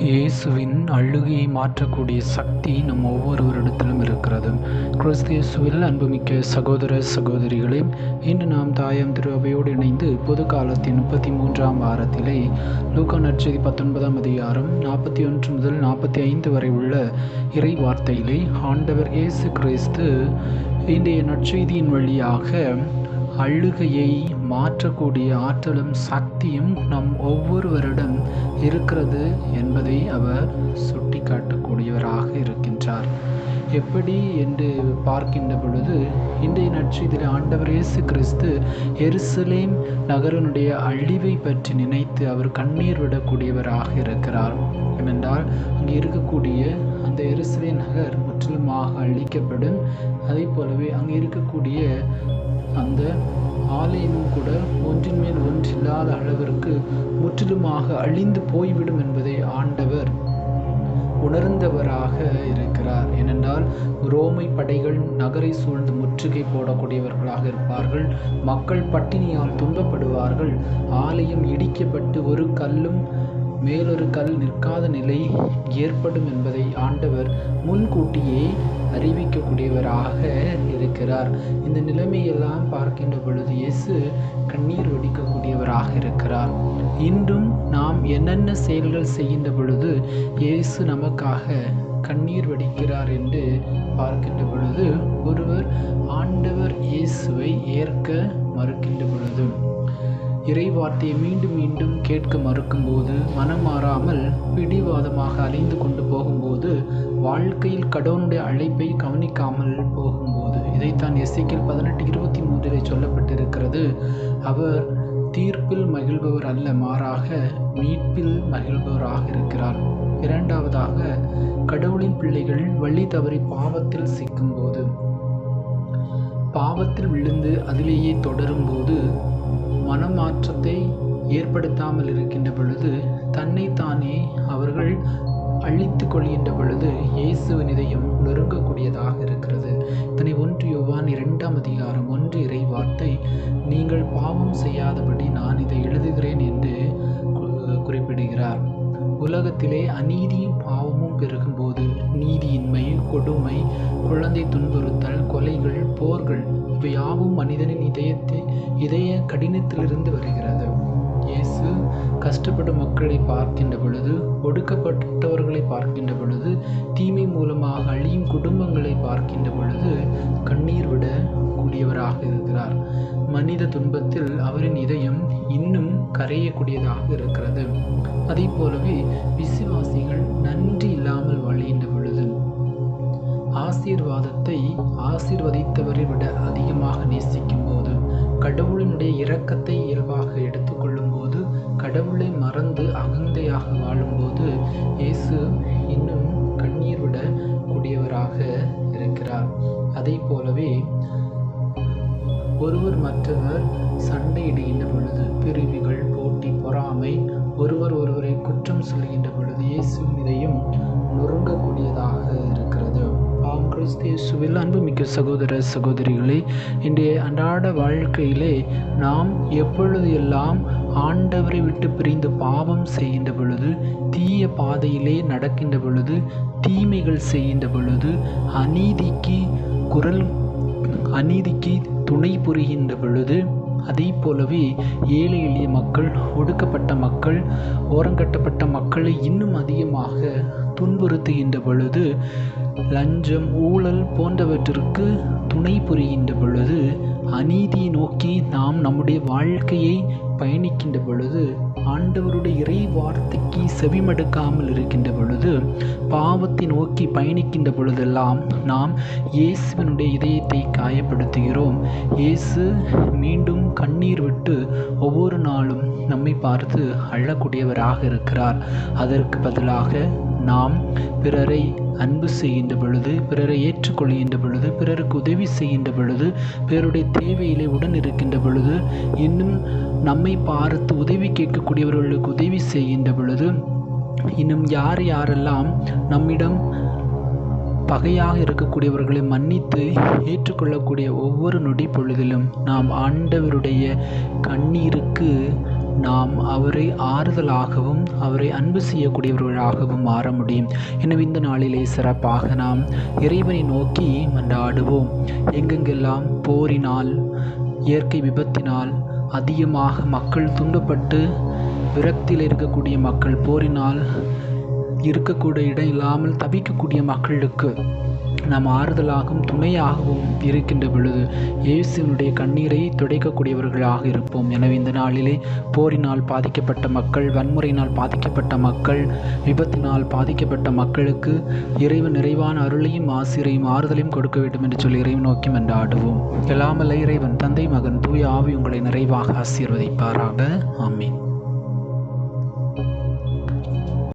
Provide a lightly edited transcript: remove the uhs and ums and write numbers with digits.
இயேசுவின் அழுகையை மாற்றக்கூடிய சக்தி நம் ஒவ்வொருவரிடத்திலும் இருக்கிறது. கிறிஸ்து இயேசுவில் அன்புமிக்க சகோதர சகோதரிகளே, இன்று நாம் தாயாம் திரு அவையோடு இணைந்து பொது காலத்தின் 33ஆம் வாரத்திலே லூக்கா நற்செய்தி 19ஆம் அதிகாரம் 41 முதல் 45 வரை உள்ள இறை வார்த்தையிலே ஆண்டவர் இயேசு கிறிஸ்து இன்றைய நற்செய்தியின் வழியாக அழுகையை மாற்றக்கூடிய ஆற்றலும் சக்தியும் நம் ஒவ்வொருவரிடம் இருக்கிறது என்பதை அவர் சுட்டி காட்டக்கூடியவராக இருக்கின்றார். எப்படி என்று பார்க்கின்ற பொழுது, இன்றைய நற்செய்தியில் ஆண்டவர் இயேசு கிறிஸ்து எருசலேம் நகரனுடைய அழிவை பற்றி நினைத்து அவர் கண்ணீர் விடக்கூடியவராக இருக்கிறார். ஏனென்றால் அங்கே இருக்கக்கூடிய அந்த எருசலேம் நகர் முற்றிலுமாக அழிக்கப்படும். அதே போலவே அங்கே இருக்கக்கூடிய அந்த ஆலயமும் கூட ஒன்றின் மேல் ஒன்றில்லாத அளவிற்கு முற்றிலுமாக அழிந்து போய்விடும் என்பதை ஆண்டவர் உணர்ந்தவராக இருக்கிறார். ஏனென்றால் ரோமை படைகள் நகரை சூழ்ந்து முற்றுகை போடக்கூடியவர்களாக இருப்பார்கள். மக்கள் பட்டினியால் துன்பப்படுவார்கள். ஆலயம் இடிக்கப்பட்டு ஒரு கல்லும் மேலொரு கல் நிற்காத நிலை ஏற்படும் என்பதை ஆண்டவர் முன்கூட்டியே அறிவிக்கக்கூடியவராக இருக்கிறார். இந்த நிலைமையெல்லாம் பார்க்கின்ற பொழுது இயேசு கண்ணீர் வடிக்கக்கூடியவராக இருக்கிறார். இன்றும் நாம் என்னென்ன செயல்கள் செய்கின்ற பொழுது இயேசு நமக்காக கண்ணீர் வடிக்கிறார் என்று பார்க்கின்ற பொழுது, ஒருவர் ஆண்டவர் இயேசுவை ஏற்க மறுக்கின்ற பொழுது, இறை வார்த்தையை மீண்டும் மீண்டும் கேட்க மறுக்கும்போது, மனம் மாறாமல் பிடிவாதமாக அலைந்து கொண்டு போகும்போது, வாழ்க்கையில் கடவுளுடைய அழைப்பை கவனிக்காமல் போகும்போது, இதைத்தான் எசேக்கியேல் 18:23 சொல்லப்பட்டிருக்கிறது. அவர் தீர்ப்பில் மகிழ்பவர் அல்ல, மாறாக மீட்பில் மகிழ்பவராக இருக்கிறார். இரண்டாவதாக, கடவுளின் பிள்ளைகள் வழி தவறி பாவத்தில் சிக்கும்போது, பாவத்தில் விழுந்து அதிலேயே தொடரும்போது, மனமாற்றத்தை ஏற்படுத்தாமல் இருக்கின்ற பொழுது, தன்னைத்தானே அவர்கள் அழித்து கொள்கின்ற பொழுது இயேசுவின் இதயம் நொறுங்கக்கூடியதாக இருக்கிறது. இதனை 1 யோவான் 2ஆம் அதிகாரம் 1 இறை வார்த்தை, நீங்கள் பாவம் செய்யாதபடி நான் இதை எழுதுகிறேன் என்று குறிப்பிடுகிறார். உலகத்திலே அநீதியும் பாவமும் பெருகும்போது, நீதியின்மை, கொடுமை, குழந்தை துன்புறுத்தல், கொலைகள், போர்கள், இவை யாவும் மனிதனின் இதய கடினத்திலிருந்து வருகிறது. இயேசு கஷ்டப்படும் மக்களை பார்க்கின்ற பொழுது, ஒடுக்கப்பட்டவர்களை பார்க்கின்ற பொழுது, தீமை மூலமாக அழியும் குடும்பங்களை பார்க்கின்ற பொழுது கண்ணீர் விட கூடியவராக இருக்கிறார். மனித துன்பத்தில் அவரின் இதயம் இன்னும் கரையக்கூடியதாக இருக்கிறது. அதே போலவே விசுவாசிகள் நன்றி இல்லாமல் வாழ்கின்ற பொழுது, ஆசீர்வாதத்தை ஆசீர்வதித்தவரை விட அதிகமாக நேசிக்கும் போது, கடவுளினுடைய இரக்கத்தை இயல்பாக எடுத்துக்கொள்ளும் போது, கடவுளை மறந்து அகந்தையாக வாழும்போது இயேசு இன்னும் கண்ணீர் விட கூடியவராக இருக்கிறார். அதே போலவே ஒருவர் மற்றவர் சண்டையிடுகின்ற பொழுது, பிரிவுகள், போட்டி, பொறாமை, ஒருவரை குற்றம் சொல்கின்ற பொழுது இயேசுவின் இதயம் நொறுங்கக்கூடியதாக இருக்கிறது. கிறிஸ்து இயேசுவில் அன்புமிக்க சகோதர சகோதரிகளே, இன்றைய அன்றாட வாழ்க்கையிலே நாம் எப்பொழுது எல்லாம் ஆண்டவரை விட்டு பிரிந்து பாவம் செய்கின்ற பொழுது, தீய பாதையிலே நடக்கின்ற பொழுது, தீமைகள் செய்கின்ற பொழுது, அநீதிக்கு துணை புரிகின்ற பொழுது, அதே போலவே ஏழை எளிய மக்கள், ஒடுக்கப்பட்ட மக்கள், ஓரங்கட்டப்பட்ட மக்களை இன்னும் அதிகமாக துன்புறுத்துகின்ற பொழுது, லஞ்சம், ஊழல் போன்றவற்றிற்கு துணை புரிகின்ற பொழுது, அநீதியை நோக்கி நாம் நம்முடைய வாழ்க்கையை பயணிக்கின்ற பொழுது, ஆண்டவருடைய இறை வார்த்தைக்கு செவிமடுக்காமல் இருக்கின்ற பொழுது, பாவத்தை நோக்கி பயணிக்கின்ற பொழுதெல்லாம் நாம் இயேசுவினுடைய இதயத்தை காயப்படுத்துகிறோம். இயேசு மீண்டும் கண்ணீர் விட்டு ஒவ்வொரு நாளும் நம்மை பார்த்து அழக்கூடியவராக இருக்கிறார். அதற்கு பதிலாக நாம் பிறரை அன்பு செய்கின்ற பொழுது, பிறரை ஏற்றுக்கொள்கின்ற பொழுது, பிறருக்கு உதவி செய்கின்ற பொழுது, பிறருடைய தேவையிலே உடன் இருக்கின்ற பொழுது, இன்னும் நம்மை பார்த்து உதவி கேட்கக்கூடியவர்களுக்கு உதவி செய்கின்ற பொழுது, இன்னும் யாரெல்லாம் நம்மிடம் பகையாக இருக்கக்கூடியவர்களை மன்னித்து ஏற்றுக்கொள்ளக்கூடிய ஒவ்வொரு நொடி பொழுதிலும் நாம் ஆண்டவருடைய கண்ணீருக்கு நாம் அவரை ஆறுதலாகவும் அவரை அன்பு செய்யக்கூடியவர்களாகவும் மாற முடியும். எனவே இந்த நாளிலே சிறப்பாக நாம் இறைவனை நோக்கி மன்றாடுவோம். எங்கெங்கெல்லாம் போரினால், இயற்கை விபத்தினால் அதிகமாக மக்கள் துன்பப்பட்டு விரக்தியில் இருக்கக்கூடிய மக்கள், போரினால் இருக்கக்கூடிய இடம் இல்லாமல் தவிக்கக்கூடிய மக்களுக்கு நாம் ஆறுதலாகவும் துணையாகவும் இருக்கின்ற பொழுது இயேசுவினுடைய கண்ணீரை துடைக்கக்கூடியவர்களாக இருப்போம். எனவே இந்த நாளிலே போரினால் பாதிக்கப்பட்ட மக்கள், வன்முறையினால் பாதிக்கப்பட்ட மக்கள், விபத்தினால் பாதிக்கப்பட்ட மக்களுக்கு இறைவன் நிறைவான அருளையும் ஆசிரையும் ஆறுதலையும் கொடுக்க வேண்டும் என்று சொல்லி இறைவன் நோக்கி மன்றாடுவோம். எல்லாமல்ல இறைவன் தந்தை, மகன், தூய ஆவி உங்களை நிறைவாக ஆசீர்வதிப்பாராக. ஆமீன்.